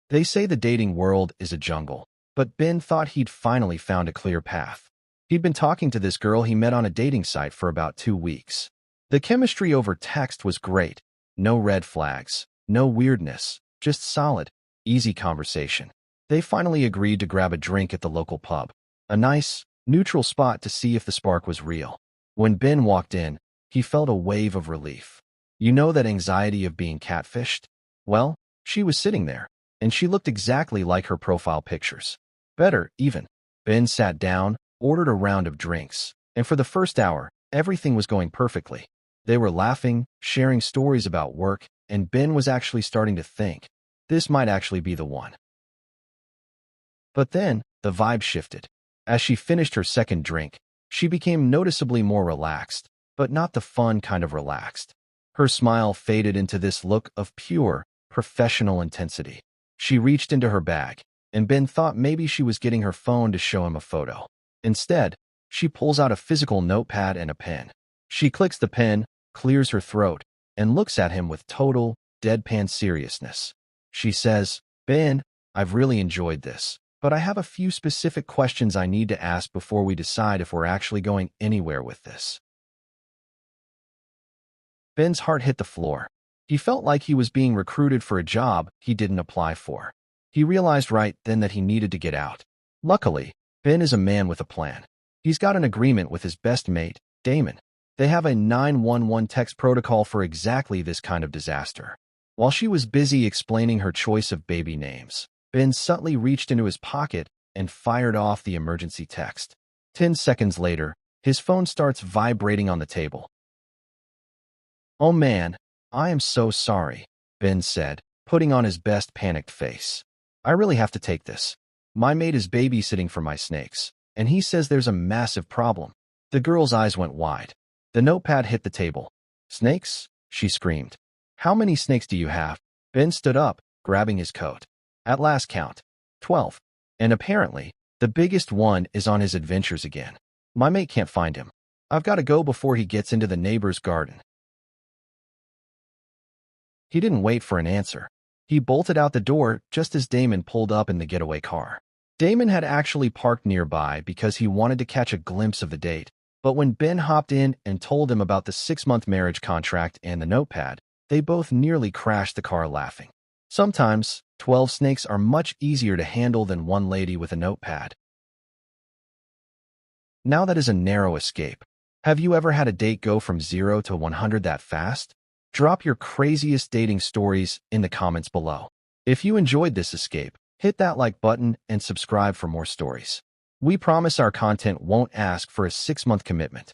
They say the dating world is a jungle, but Ben thought he'd finally found a clear path. He'd been talking to this girl he met on a dating site for about 2 weeks. The chemistry over text was great. No red flags, no weirdness, just solid, easy conversation. They finally agreed to grab a drink at the local pub, a nice, neutral spot to see if the spark was real. When Ben walked in, he felt a wave of relief. You know that anxiety of being catfished? Well, she was sitting there, and she looked exactly like her profile pictures. Better, even. Ben sat down, ordered a round of drinks, and for the first hour, everything was going perfectly. They were laughing, sharing stories about work, and Ben was actually starting to think, this might actually be the one. But then, the vibe shifted. As she finished her second drink, she became noticeably more relaxed, but not the fun kind of relaxed. Her smile faded into this look of pure, professional intensity. She reached into her bag, and Ben thought maybe she was getting her phone to show him a photo. Instead, she pulls out a physical notepad and a pen. She clicks the pen, clears her throat, and looks at him with total, deadpan seriousness. She says, "Ben, I've really enjoyed this, but I have a few specific questions I need to ask before we decide if we're actually going anywhere with this." Ben's heart hit the floor. He felt like he was being recruited for a job he didn't apply for. He realized right then that he needed to get out. Luckily, Ben is a man with a plan. He's got an agreement with his best mate, Damon. They have a 911 text protocol for exactly this kind of disaster. While she was busy explaining her choice of baby names, Ben subtly reached into his pocket and fired off the emergency text. 10 seconds later, his phone starts vibrating on the table. "Oh man, I am so sorry," Ben said, putting on his best panicked face. "I really have to take this. My mate is babysitting for my snakes, and he says there's a massive problem." The girl's eyes went wide. The notepad hit the table. "Snakes?" she screamed. "How many snakes do you have?" Ben stood up, grabbing his coat. "At last count, 12. And apparently, the biggest one is on his adventures again. My mate can't find him. I've got to go before he gets into the neighbor's garden." He didn't wait for an answer. He bolted out the door just as Damon pulled up in the getaway car. Damon had actually parked nearby because he wanted to catch a glimpse of the date. But when Ben hopped in and told him about the 6-month marriage contract and the notepad, they both nearly crashed the car laughing. Sometimes, 12 snakes are much easier to handle than one lady with a notepad. Now that is a narrow escape. Have you ever had a date go from 0 to 100 that fast? Drop your craziest dating stories in the comments below. If you enjoyed this escape, hit that like button and subscribe for more stories. We promise our content won't ask for a 6-month commitment.